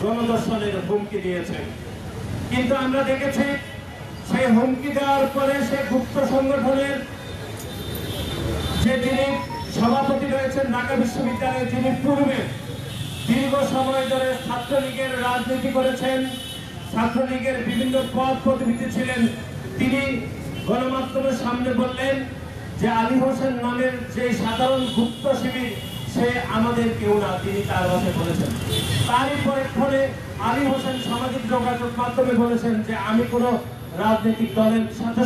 গণধর্ষণের হুমকি দিয়েছে। কিন্তু আমরা দেখেছি সেই হুমকি দেওয়ার পরে সে গুপ্ত সংগঠনের যে যিনি সভাপতি রয়েছেন ঢাকা বিশ্ববিদ্যালয়ে, যিনি পূর্বে দীর্ঘ সময় ধরে ছাত্রলীগের রাজনীতি করেছেন, ছাত্রলীগের বিভিন্ন পদ পদবিতে ছিলেন, তিনি গণমাধ্যমের সামনে বললেন যে আলী হোসেন নামের যে সাধারণ গুপ্ত শিবির সে আমাদের কেউ না, তিনি তার ভাষায় বলেছেন। তারই পরে আলী হোসেন সামাজিক যোগাযোগ মাধ্যমে বলেছেন যে আমি কোনো রাজনৈতিক দলের সাথে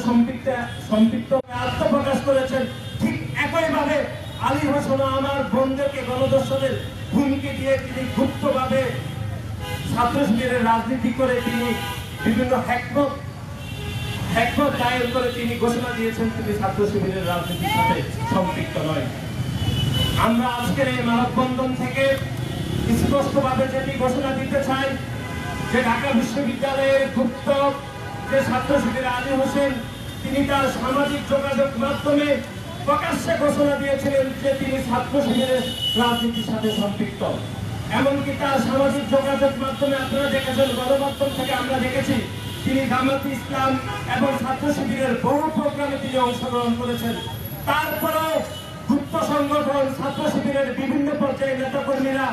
সম্পৃক্ত আত্মপ্রকাশ করেছেন। ঠিক একইভাবে আলী হোসেন আমার বোনদেরকে গণধর্ষণের হুমকি দিয়ে তিনি গুপ্তভাবে ছাত্র শিবিরের রাজনীতি করে তিনি বিভিন্ন হ্যাকমত দায়ের করে তিনি ঘোষণা দিয়েছেন তিনি ছাত্র শিবিরের রাজনীতির সাথে সম্পৃক্ত নয়। আমরা আজকের এই মানববন্ধন থেকে স্পষ্টভাবে যেটি ঘোষণা দিতে চাই যে ঢাকা বিশ্ববিদ্যালয়ের গুপ্ত যে ছাত্র শিবির আলী হোসেন তিনি তার সামাজিক যোগাযোগ মাধ্যমে প্রকাশ্যে ঘোষণা দিয়েছিলেন যে তিনি ছাত্র শিবিরের রাজনীতির সাথে সম্পৃক্ত। এমনকি তার সামাজিক যোগাযোগ মাধ্যমে আপনারা দেখেছেন, গণমাধ্যম থেকে আমরা দেখেছি তিনি জামাতে ইসলাম এবং ছাত্র শিবিরের বহু প্রোগ্রামে তিনি অংশগ্রহণ করেছেন। তারপরেও গুপ্ত সংগঠন ছাত্র শিবিরের বিভিন্ন পর্যায়ে নেতাকর্মীরা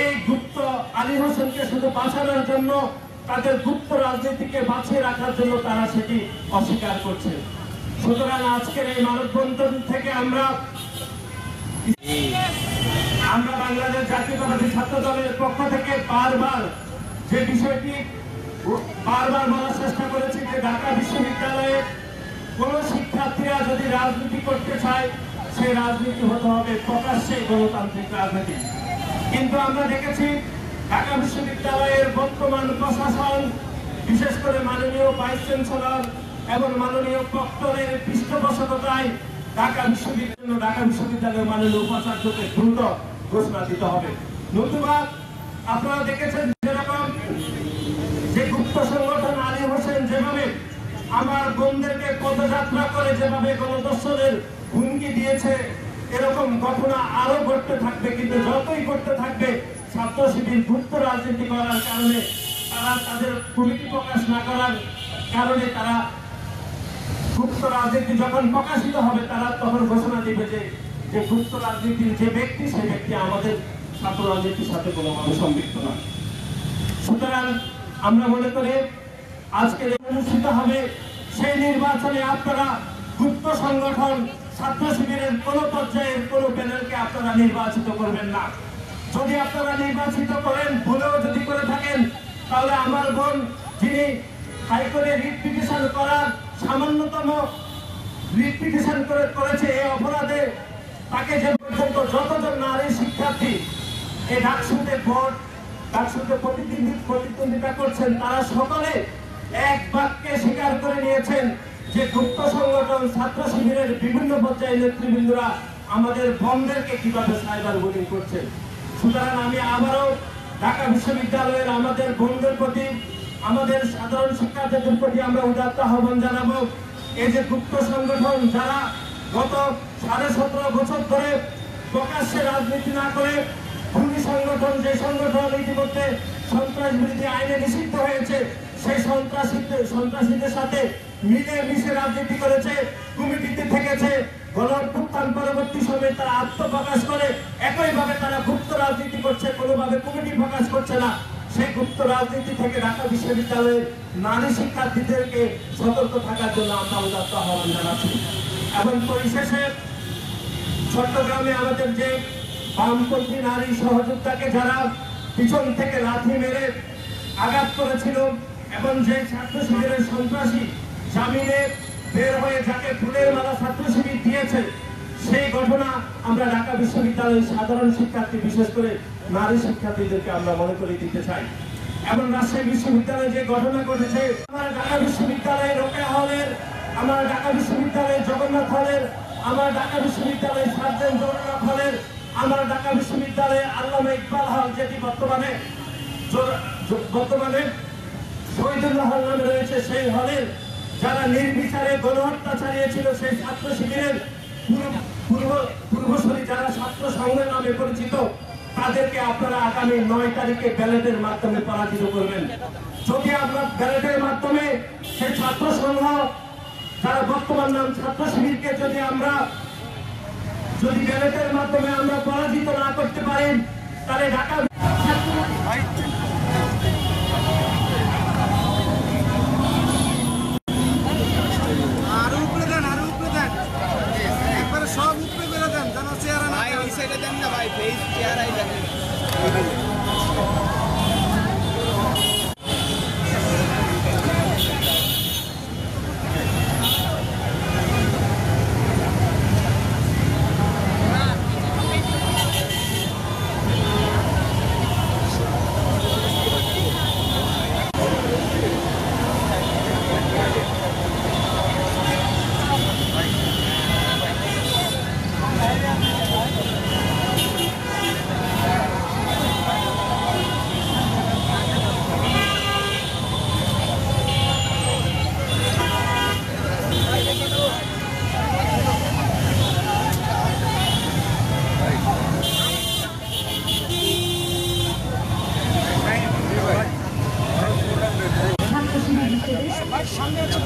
এই গুপ্ত আলী হোসেনকে শুধু বাঁচানোর জন্য, তাদের গুপ্ত রাজনীতিকে বাঁচিয়ে রাখার জন্য তারা সেটি অস্বীকার করছে। সুতরাং আজকের এই মানববন্ধন থেকে আমরা বাংলাদেশ জাতীয়তাবাদী ছাত্র দলের পক্ষ থেকে বারবার যে বিষয়টি বলার চেষ্টা করেছি যে ঢাকা বিশ্ববিদ্যালয়ে কোন শিক্ষার্থীরা যদি রাজনীতি করতে চায় সেই রাজনীতি হতে হবে প্রকাশ্যে গণতান্ত্রিক রাজনীতি। কিন্তু আমরা দেখেছি ঢাকা বিশ্ববিদ্যালয়ের বর্তমান প্রশাসন, বিশেষ করে মাননীয় ভাইস চ্যান্সেলর এবং মাননীয় প্রক্টরের পৃষ্ঠপোষকতায় ঢাকা বিশ্ববিদ্যালয়ের মাননীয় উপাচার্যকে দ্রুত ঘোষণা দিতে হবে। নতুবা আপনারা দেখেছেন যেরকম যে গুপ্ত সংগঠন আলী হোসেন যেভাবে আমার বোনদেরকে পদযাত্রা করে যেভাবে গণধর্ষণের হুমকি দিয়েছে, এরকম ঘটনা আরো ঘটতে থাকবে। কিন্তু যতই ঘটতে থাকবে ছাত্র শিবির গুপ্ত রাজনীতি করার কারণে, তারা তাদের কমিটি প্রকাশ না করার কারণে, তারা গুপ্ত রাজনীতি যখন প্রকাশিত হবে তারা তখন ঘোষণা দিবে যে গুপ্ত রাজনীতির যে ব্যক্তি সেই ব্যক্তি আমাদের ছাত্র রাজনীতির সাথে কোনোভাবে সম্পৃক্ত না। সুতরাং আমরা মনে করি আজকে অনুষ্ঠিত হবে সেই নির্বাচনে আপনারা গুপ্ত সংগঠন ছাত্র শিবিরের কোন পর্যায়ের কোন প্যানেলকে আপনারা নির্বাচিত করবেন না। যদি আপনারা নির্বাচিত করেন, ভুলেও যদি করে থাকেন, তাহলে আমার বোন যিনি হাইকোর্টে রিট পিটিশন করার সামান্যতম রিট পিটিশন করেছে, এই অপরাধে তাকে যে পর্যন্ত যতজন নারী শিক্ষার্থী এই ডাকসুতে প্রতিদ্বন্দ্বিতা করছেন তারা সকলে এক বাক্যে স্বীকার করে নিয়েছেন যে গুপ্ত সংগঠন ছাত্র শিবিরের বিভিন্ন পর্যায়ে নেতৃবৃন্দরা আমাদের বোনদেরকে কিভাবে সাইবার বুলিং করছে। সুতরাং আমি আবারও ঢাকা বিশ্ববিদ্যালয়ের আমাদের বোনদের প্রতি, আমাদের সাধারণ শিক্ষার্থীদের প্রতি আমরা উদাত্ত আহ্বান জানাবো, এই যে গুপ্ত সংগঠন যারা গত 17.5 বছর ধরে প্রকাশ্যে রাজনীতি না করে খুনি সংগঠন, যে সংগঠন ইতিমধ্যে সন্ত্রাস বিরোধী আইনে নিষিদ্ধ হয়েছে, সেই সন্ত্রাসীদের সাথে মিলে মিশে রাজনীতি করেছে, কমিটিতে থেকেছে, গণঅভ্যুত্থান পরবর্তী সময়ে তারা আত্মপ্রকাশ করে একইভাবে তারা গুপ্ত রাজনীতি করছে, কোনোভাবে কমিটি প্রকাশ করছে না। সেই গুপ্ত রাজনীতি থেকে ঢাকা বিশ্ববিদ্যালয়ের নারী শিক্ষার্থীদেরকে সতর্ক থাকার জন্য আমরা উদাত্ত আহ্বান জানাচ্ছি। এবং পরিশেষে চট্টগ্রামে আমাদের যে বামপন্থী নারী সহযোদ্ধাকে যারা পিছন থেকে লাথি মেরে আঘাত করেছিল এবং যে ছাত্র শিবিরের সন্ত্রাসী জামিনে বের হয়ে যাকে ফুলের মালা ছাত্র শিবির দিয়েছে, সেই ঘটনা আমরা ঢাকা বিশ্ববিদ্যালয়ের সাধারণ শিক্ষার্থী, বিশেষ করে নারী শিক্ষার্থীদেরকে আমরা মনে করে দিতে চাই। এবং রাজশাহী বিশ্ববিদ্যালয়ে যে ঘটনা ঘটেছে, আমার ঢাকা বিশ্ববিদ্যালয়ের রোকেয়া হলের, আমার ঢাকা বিশ্ববিদ্যালয়ের জগন্নাথ হলের, আমার ঢাকা বিশ্ববিদ্যালয়ের সার্জেন্ট জগন্নাথ হলের, আমার ঢাকা বিশ্ববিদ্যালয়ের আল্লামা ইকবাল হল, যেটি বর্তমানে শহীদুল্লাহ হল নামে রয়েছে, সেই হলের যারা নির্বিচারে গণহত্যা চালিয়েছিল সেই ছাত্র শিবিরের পূর্বসূরি যারা ছাত্র সংঘের নামে পরিচিত, তাদেরকে আপনারা আগামী 9 তারিখে ব্যালটের মাধ্যমে পরাজিত করবেন। যদি আমরা ব্যালটের মাধ্যমে সেই ছাত্র সংঘ যারা বর্তমান নাম ছাত্র শিবিরকে যদি ব্যালটের মাধ্যমে আমরা পরাজিত না করতে পারি, তাহলে ঢাকা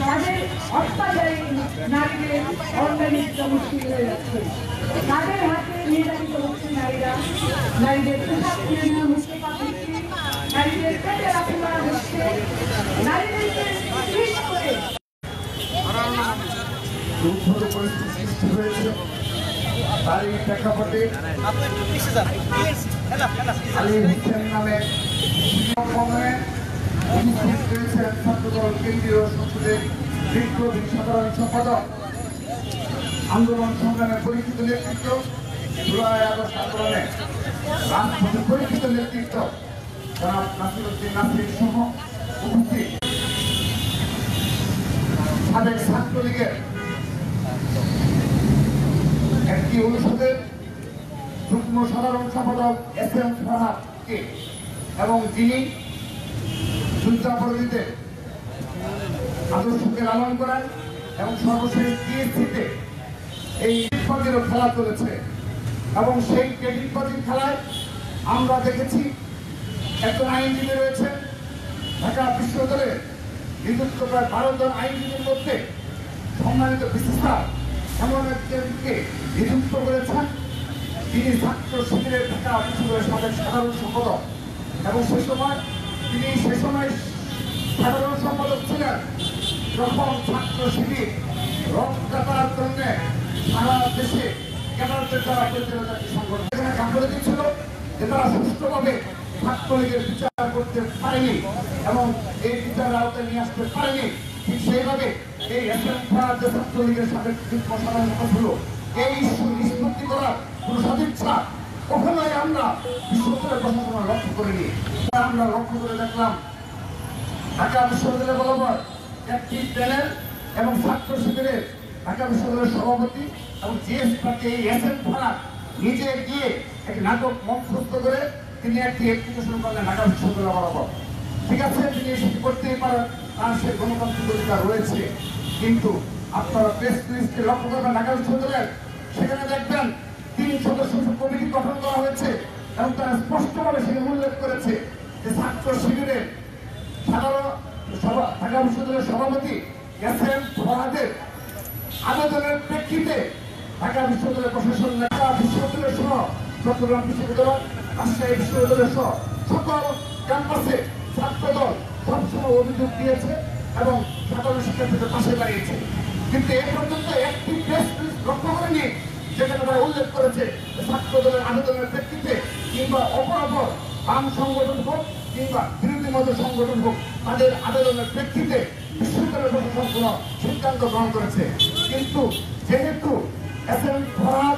তাদের অত্যাচারী নারীদের অর্গানিকটা মুশকিল হয়ে যাচ্ছে। তাদের হাতে নির্যাতিত হচ্ছে নারীরা, নারীদের পোশাক কিনে নেওয়া হচ্ছে, নারীদের পেটে রাখা করা হচ্ছে, নারীদেরকে বিশেষ করে পরিস্থিতি সৃষ্টি হয়েছে। তার এই প্রেক্ষাপটে আলী হোসেন নামে উপস্থিত রয়েছেন ছাত্রদল কেন্দ্রীয় সংসদের বিপ্লবী সাধারণ সম্পাদক, আন্দোলন সংগ্রামে পরিচিত নেতৃত্ব, জুলাই আগস্ট আন্দোলনে রাজপথে পরিচিত নেতৃত্ব জনাব নাসিরউদ্দিন নাসির সহ উপস্থিত সাবেক ছাত্রলীগের একটি অনুষদের যুগ্ম সাধারণ সম্পাদক এস.এম. ফরহাদকে এবং যিনি যুদ্ধাপরাধীতে আদর্শকে লালন করেন এবং সর্বশেষ ডিএসসিতে এই ক্রেডিটবাজিরও খেলা চলেছে এবং সেই ক্রেডিটবাজির খেলায় আমরা দেখেছি একজন আইনজীবী রয়েছেন ঢাকা বিশ্ববিদ্যালয়ে নিযুক্ত প্রায় 12 জন আইনজীবীর মধ্যে সম্মানিত বিশিষ্টা এমন একজনকে নিযুক্ত করেছেন যিনি ছাত্র শিবিরের ঢাকা বিশ্ববিদ্যালয়ের সাবেক সাধারণ সম্পাদক এবং সে সময় সাধারণ সম্পাদক ছিলেন যখন ছাত্র শিবির রক্তদাতার জন্য সারা দেশে ক্যাডারদের দ্বারা পরিচালিত একটি সংগঠন এখানে গাফিলতি ছিল যে তারা সুষ্ঠুভাবে ছাত্রলীগের বিচার করতে পারেনি এবং এই বিচারের আওতায় নিয়ে আসতে পারেনি। ঠিক সেইভাবে এই এস.এম. ফরহাদ যে ছাত্রলীগের সাবেক যুগ্ম সাধারণ সম্পাদক ছিল, এই ইস্যু নিষ্পত্তি করার কোন সদিচ্ছা কখনোই আমরা বিশ্ববিদ্যালয় প্রশাসন লক্ষ্য করিনি। আমরা লক্ষ্য করে দেখলাম ঢাকা বিশ্ববিদ্যালয় বরাবর একটি প্যানেল এবং ছাত্র শিবিরের ঢাকা বিশ্ববিদ্যালয়ের সভাপতি এবং জিএস প্রার্থী এস.এম. ফরহাদ নিজে গিয়ে একটি নাটক মঞ্চস্থ করে তিনি একটি অ্যাপ্লিকেশন করলেন ঢাকা বিশ্ববিদ্যালয় বরাবর। ঠিক আছে, তিনি সেটি করতেই পারেন, তার সে গণতান্ত্রিক অধিকার রয়েছে, কিন্তু আপনারা প্রেস লিস্টে লক্ষ্য করবেন ঢাকা বিশ্ববিদ্যালয়ের সেখানে দেখবেন 3 সদস্য কমিটি গঠন করা হয়েছে এবং তারা স্পষ্টভাবে সেখানে উল্লেখ করেছে যে ছাত্র শিবিরের সাধারণ ঢাকা বিশ্ববিদ্যালয়ের সভাপতি এস.এম. ফরহাদের আবেদনের প্রেক্ষিতে ঢাকা বিশ্ববিদ্যালয় প্রশাসন, ঢাকা বিশ্ববিদ্যালয় সহ চট্টগ্রাম বিশ্ববিদ্যালয়, রাজশাহী বিশ্ববিদ্যালয় সহ সকল ক্যাম্পাসে ছাত্রদল সবসময় অভিযোগ দিয়েছে এবং সাধারণ শিক্ষার্থীদের পাশে দাঁড়িয়েছে, কিন্তু এ পর্যন্ত একটি প্রেস লিস্ট লক্ষ্য করেনি যেখানে তারা উল্লেখ করেছে ছাত্রদলের আবেদনের প্রেক্ষিতে কিংবা অপরাপর বাম সংগঠন হোক কিংবা বিরোধী মত সংগঠন হোক তাদের আবেদনের প্রেক্ষিতে বিশ্ববিদ্যালয় প্রশাসন কোন সিদ্ধান্ত গ্রহণ করেছে। কিন্তু যেহেতু এস.এম. ফরহাদ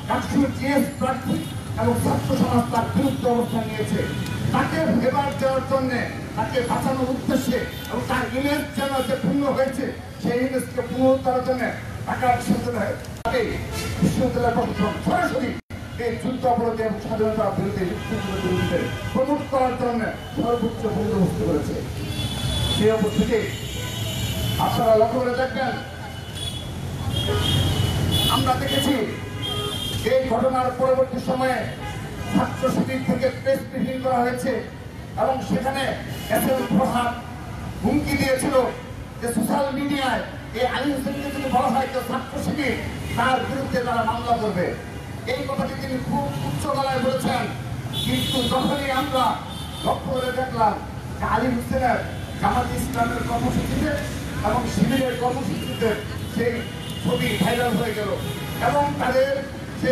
ডাকসুর জিএস প্রার্থী এবং ছাত্র সমাজ তার বিরুদ্ধে অবস্থান নিয়েছে, তাকে ফেভার দেওয়ার জন্য, তাকে বাঁচানোর উদ্দেশ্যে এবং তার ইমেজ যেন যে পূর্ণ হয়েছে সেই ইমেজকে পুনরুদ্ধারের জন্য ঢাকা বিশ্ববিদ্যালয় প্রশাসন সরাসরি এই যুদ্ধ অপরাধী এবং স্বাধীনতার বিরুদ্ধে বিরুদ্ধে প্রমোট করার জন্য সর্বোচ্চ বন্দোবস্ত করেছে। সেই অবস্থাতে আপনারা লক্ষ্য করে দেখবেন, আমরা দেখেছি এই ঘটনার পরবর্তী সময়ে ছাত্র শিবির থেকে প্রেস ব্রিফিং করা হয়েছে এবং সেখানে এসএল প্রহার হুমকি দিয়েছিল যে সোশ্যাল মিডিয়ায় এই আলী হোসেনকে যদি বলা হয় তো ছাত্র শিবির তার বিরুদ্ধে তারা মামলা করবে। এই কথাটি তিনি খুব উচ্চ গলায় বলেছেন। কিন্তু যখনই আমরা লক্ষ্য করে দেখলাম যে আলী হোসেনের জামাত ইসলামের কর্মসূচিতে এবং শিবিরের কর্মসূচিতে সেই ছবি ভাইরাল হয়ে গেল এবং তাদের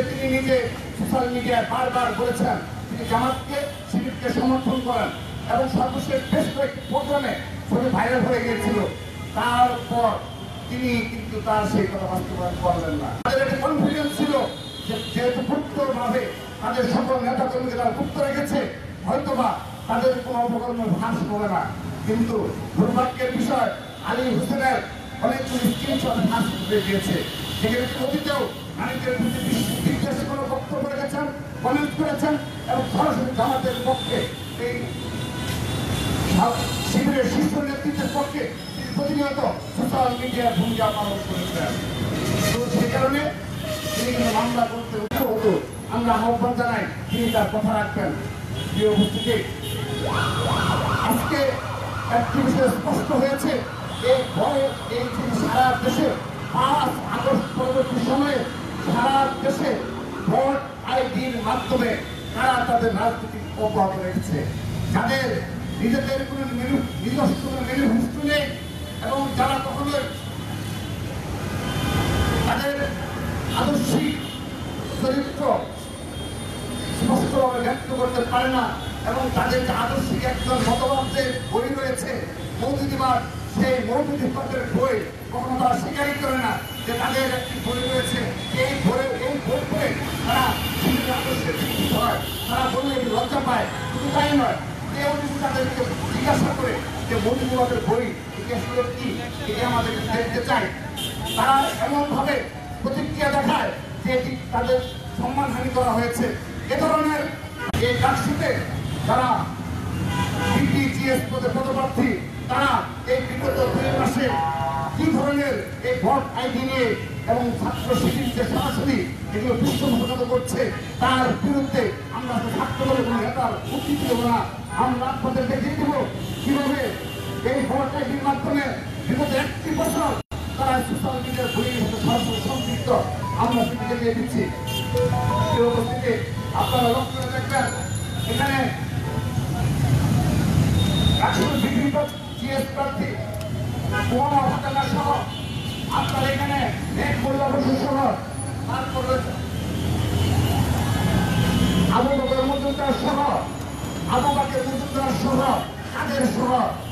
তিনি নিজে সোশ্যাল মিডিয়ায় বারবার বলেছেন তিনি জামাতকে শিবিরকে সমর্থন করেন এবং সর্বশেষ বেশ কয়েকটি প্রোগ্রামে ছবি ভাইরাল হয়ে গিয়েছিল। তারপর তিনি কিন্তু তার সেই কথা বাস্তবায়ন করলেন না। তাদের একটা কনফিডেন্স ছিল যে যেহেতু গুপ্তভাবে তাদের সকল নেতা কর্মীকে তারা গুপ্ত রেখেছে হয়তোবা তাদের কোনো অপকর্মের ফাঁস হবে না। কিন্তু দুর্ভাগ্যের বিষয় আলী হোসেনের অনেকগুলি স্ক্রিনশট ফাঁস হয়ে গিয়েছে। সেখানে অতীতেও নারীদের প্রতি বিদ্বেষী কোনো বক্তব্য রেখেছেন, কমেন্ট করেছেন এবং সরাসরি জামাতের পক্ষে এই শিবিরের শীর্ষ নেতৃত্বের পক্ষে প্রতিনিয়ত সোশ্যাল মিডিয়ার ভূমিকা পালন করেছেন। তো সে কারণে তিনি কিন্তু মামলা করতে হতো। আমরা আহ্বান জানাই তিনি তার কথা রাখবেন। প্রিয় উপস্থিতি, আজকে একটি বিষয় স্পষ্ট হয়েছে এই ভয়ে এই সারা দেশে 5 আগস্ট পরবর্তী সময়ে সারা দেশে ভোট আইডির মাধ্যমে তারা তাদের রাজনীতি অব্যাহত রেখেছে। যাদের নিজেদের কোনো নিজস্ব ম্যানিফেস্টো নেই এবং যারা কখনো তাদের আদর্শিক চরিত্র স্পষ্টভাবে ব্যক্ত করতে পারে না এবং তাদের যে আদর্শিক একজন মতবাদের বই রয়েছে মৌদুদিবাদ, সেই মৌদুদিবাদের বই কখনো তারা স্বীকারই করে না যে তাদের একটি বই রয়েছে। এই বই পড়ে তারা আদর্শের শিক্ষিত হয়, তারা বললে লজ্জা পায়। শুধু তাই নয়, কেউ যদি তাদেরকে জিজ্ঞাসা করে যে মৌদুদিবাদের বই এটি আসলে কি, এটি আমাদের দেখতে চায়, তারা এমনভাবে প্রতিক্রিয়া দেখায় যে এটি তাদের সম্মানহানি করা হয়েছে। এ ধরনের এই কাজটিতে যারা বিপিজিএস পদপ্রার্থী তারা এই বিগত 2 মাসে কি ধরনের এই ভোট আইডি নিয়ে এবং ছাত্র শিবিরকে সরাসরি এগুলো পৃষ্ঠপোষকতা করছে তার বিরুদ্ধে আমরা ছাত্র দলের কোনো নেতার উচিত দেব না। আমরা আপনাদের দেখিয়ে দেব কিভাবে এই ভোট আইডির মাধ্যমে বিগত 1 বছর তারা সোশ্যাল মিডিয়ার ভূমির সাথে সরাসরি সম্পৃক্ত আমরা সেটি দেখিয়ে দিচ্ছি। উপস্থিতি আপনারা লক্ষ্য করে দেখবেন এখানে জিএস প্রার্থী সহ আপনার এখানে সহ তারপরে আবু বকর মজুমদার সহ আবু বকর মজুমদার সহ কাদের সহ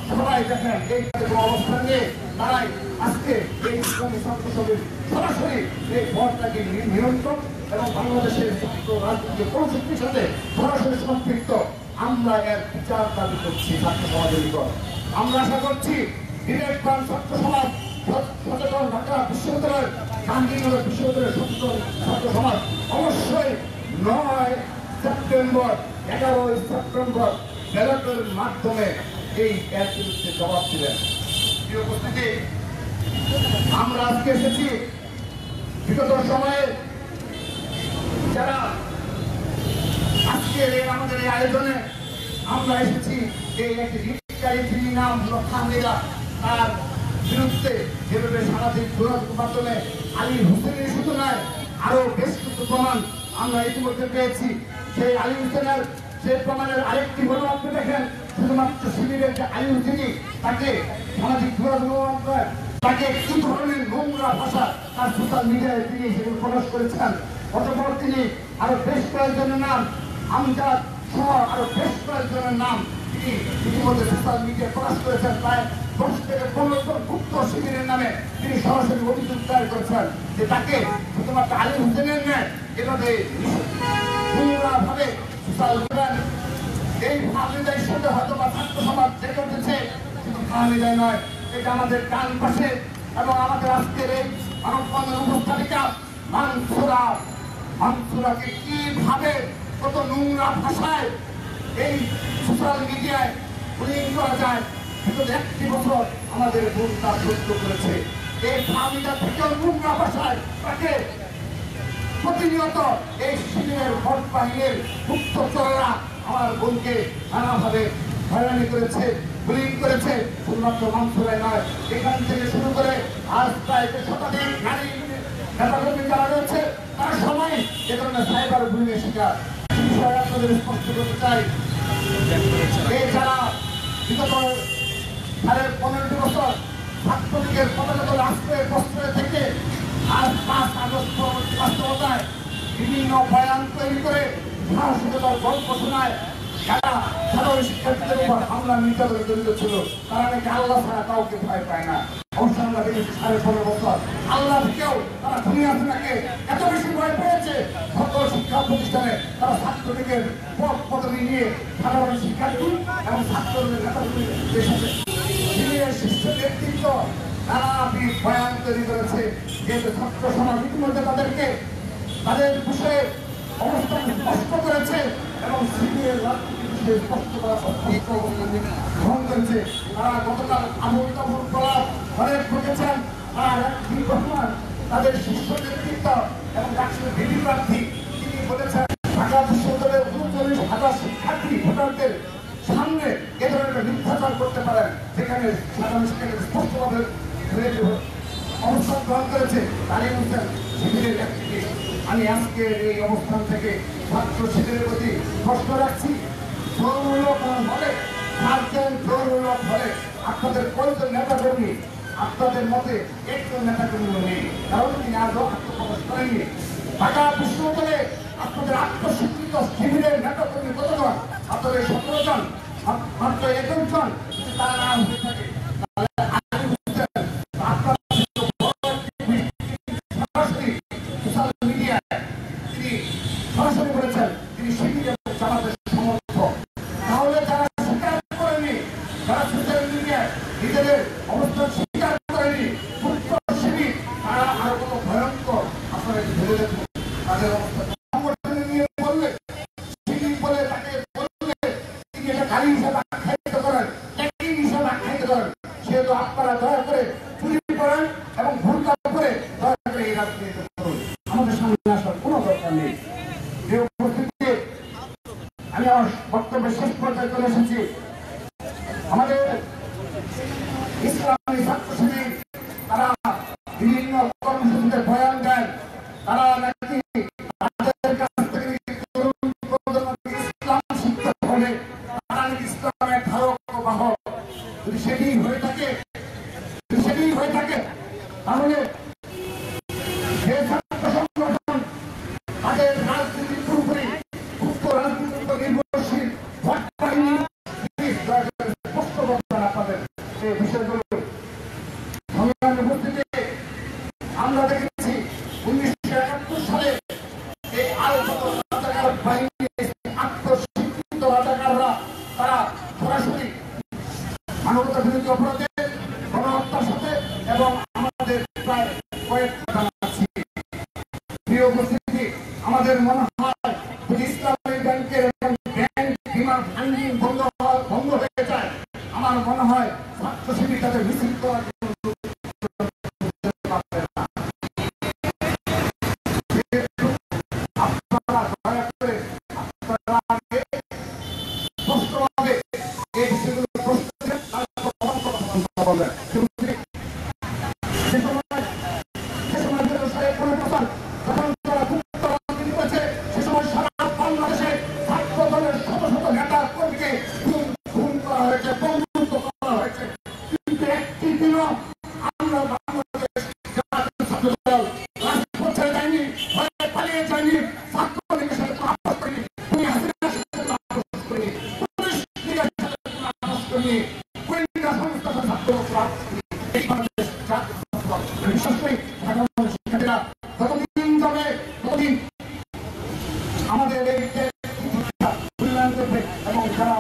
সবাই দেখেন এই অবস্থান নিয়ে তারাই আজকে এই ইসলামী ছাত্র সমিতির সরাসরি এই ভোটটাকে নিয়ন্ত্রণ এবং বাংলাদেশের ছাত্র রাজনীতির পরিস্থিতির সাথে সরাসরি সম্পৃক্ত। আমরা এর বিচার দাবি করছি ছাত্র সমাজের নিকট। আমরা আশা করছি বিবেকবান ছাত্র সমাজ, সচেতন ঢাকা বিশ্ববিদ্যালয়ের গান্ধীনগর বিশ্ববিদ্যালয়ের সচেতন ছাত্র সমাজ অবশ্যই 9 সেপ্টেম্বর 11 সেপ্টেম্বর ব্যালটের মাধ্যমে এই এর বিরুদ্ধে জবাব দিলেন। প্রিয় উপস্থিতি, আমরা আজকে এসেছি বিগত সময়ে যারা আজকের আমাদের এই আয়োজনে আমরা এসেছি এই একটি রিটকারী যিনি নাম হলো খামেরা তার বিরুদ্ধে যেভাবে সারাদিন যোগাযোগের মাধ্যমে আলী হোসেনের শুধু নয় আরো বেশ কিছু প্রমাণ আমরা ইতিমধ্যে পেয়েছি। সেই আলী হোসেনের সেই প্রমাণের আরেকটি হলো আপনি দেখেন শুধুমাত্র শিবিরের যে আলী হোসেনি তাকে সামাজিক যোগাযোগ তাকে কি ধরনের নোংরা ভাষা তার সোশ্যাল মিডিয়ায় তিনি সেগুলো প্রকাশ করেছেন। অতঃপর তিনি আরো বেশ কয়েকজনের নাম আমজাদ সহ আরো বেশ কয়েকজনের নাম তিনি ইতিমধ্যে সোশ্যাল মিডিয়ায় প্রকাশ করেছেন। প্রায় 10 থেকে 15 জন গুপ্ত শিবিরের নামে তিনি সরাসরি অভিযোগ দায়ের করেছেন যে তাকে শুধুমাত্র আলী হোসেনের নেয় এভাবে নোংরাভাবে সোশ্যাল মিডিয়া এই ফাহমিদার সাথে হয়তো বা ছাত্র সমাজ জেগে উঠেছে। শুধু ফাহমিদাই নয়, এটা আমাদের ডান পাশে এবং আমাদের আজকের এই মানববন্ধন উপস্থাপিকা মানসুরাকে কিভাবে কত নোংরা ভাষায় এই সোশ্যাল মিডিয়ায় বুলিং করা যায়। বিগত 1 বছর আমাদের বোন তা সহ্য করেছে। এই ফাহমিদা থেকেও নোংরা ভাষায় তাকে প্রতিনিয়ত এই শিবিরের ভোট বাহিনীর মুক্ত চোরেরা আমার বোনকে নানাভাবে হয়রানি করেছে, বুলিং করেছে। শুধুমাত্র মানসুরাই নয়, এখান থেকে শুরু করে আজ প্রায় শতাধিক নারী নেতাকর্মী যারা রয়েছে তারা সবাই এ ধরনের সাইবার বুলিং এর শিকার। বিষয়ে আপনাদের স্পষ্ট করতে চাই, এই যারা বিগত 15 বছর ছাত্রলীগের পতাকা রাষ্ট্রের বস্ত্রে থেকে আজ 5 আগস্ট পরবর্তী বাস্তবতায় বিভিন্ন বয়ান তৈরি করে সাহসিকতার গল্প শোনায়, যারা সাধারণ শিক্ষার্থীদের উপর হামলা নির্যাতনে জড়িত ছিল, তারা নাকি আল্লাহ ছাড়া কাউকে ভয় পায় না। অবশ্য আমরা দেখেছি 15.5 বছর আল্লাহ থেকেও তারা দুনিয়া থেকে এত বেশি ভয় পেয়েছে, সকল শিক্ষা প্রতিষ্ঠানে তারা ছাত্রলীগের পদ পদবি নিয়ে সাধারণ শিক্ষার্থী এবং ছাত্রদের নেতাকর্মীদের সাথে শীর্ষ নেতৃত্ব নানাবিধ বয়ান তৈরি করেছে। যেহেতু ছাত্র সমাজ ইতিমধ্যে তাদেরকে তাদের বিষয়ে অবস্থান স্পষ্ট করেছে এবং শিবিরের রাজনীতির স্পষ্ট করার গ্রহণ করেছে। তারা গতকাল আবুল তাবুল কলাম অনেক ঘটেছেন, আর রহমান তাদের শীর্ষ নেতৃত্ব এবং রাষ্ট্রের ভিপি প্রার্থী তিনি বলেছেন ঢাকা বিশ্ববিদ্যালয়ের 39,000 শিক্ষার্থী ভোটারদের সামনে এ ধরনের মিথ্যাচার করতে পারেন, যেখানে সাধারণ শিক্ষার্থী স্পষ্টভাবে অবস্থান গ্রহণ করেছে। তারই বলছেন শিবিরের একটি আমি আজকের এই অবস্থান থেকে ছাত্র শিবিরের প্রতি প্রশ্ন রাখছি, জোরমূলক হলে জোরমূলক হলে আপনাদের কয়েকজন নেতাকর্মী আপনাদের মতে একজন নেতাকর্মী নেই, কারণ তিনি আজও আত্মপ্রকাশ করেননি। ঢাকা বিশ্ববিদ্যালয়ে আপনাদের আত্মস্বীকৃত শিবিরের নেতাকর্মী কতজন? আপনাদের 17 জন, মাত্র 21 জন। তারা না হয়ে থাকে সরাসরি বলেছেন তিনি শিবিরের জামাতের সমর্থক। তাহলে যারা স্বীকার করেনি, যারা সোশ্যাল মিডিয়ায় নিজেদের অবস্থান স্বীকার করেনি শিবির, তারা আরো কত ভয়ঙ্কর আপনারা ভেবে দেখুন। তাদের অবস্থা সংগঠনে নিয়ে বললে শিবির বলে তাকে বললে তিনি এটা গালি হিসাবে আখ্যায়িত করেন, একই হিসাবে আখ্যায়িত করেন। সেহেতু আপনারা দয়া করে চুরি করেন এবং ভুলটা করে দয়া করে এই রাজনীতি করুন, আমাদের সামনে আসার কোনো দরকার নেই। আমি আমার বক্তব্যের শেষ পর্যায়ে চলে এসেছি। আমাদের ইসলামী ছাত্র শিবির তারা বিভিন্ন কর্মসূচিতে বয়ান দেন, তারা নাকি তাদের কাছ থেকে ইসলাম শিখতে হবে, তারা নাকি ইসলামের ধারক ও বাহক। যদি সেটি হয়ে থাকে তাহলে যে ছাত্র সংগঠন তাদের রাজনীতি পুরোপুরি রাজনীতির উপর নির্ভরশীল ভোট বাহিনী স্পষ্ট করবেন আপনাদের এই বিষয়গুলো। সংগ্রামের উপস্থিতি আমরা দেখেছি 1971 সালে এই রাজাকার বাহিনী আত্মস্বীকৃত রাজাকাররা তারা সরাসরি মানবতা বিরোধী অপরাধে গণহত্যার সাথে এবং আমাদের প্রায় কয়েক জানাচ্ছি। প্রিয় উপস্থিতি, আমাদের মনে হয় যদি ইসলামী ব্যাংকের ব্যাংক বিমা ফান্ডিং বন্ধ হয়ে যায়, আমার মনে হয় ছাত্র শিবির তাদের মিছিল করার আপনারা দয়া করে স্পষ্টভাবে এই বিষয়গুলো বলবেন। আমাদের এই মূল্যায়ন করবে এবং যারা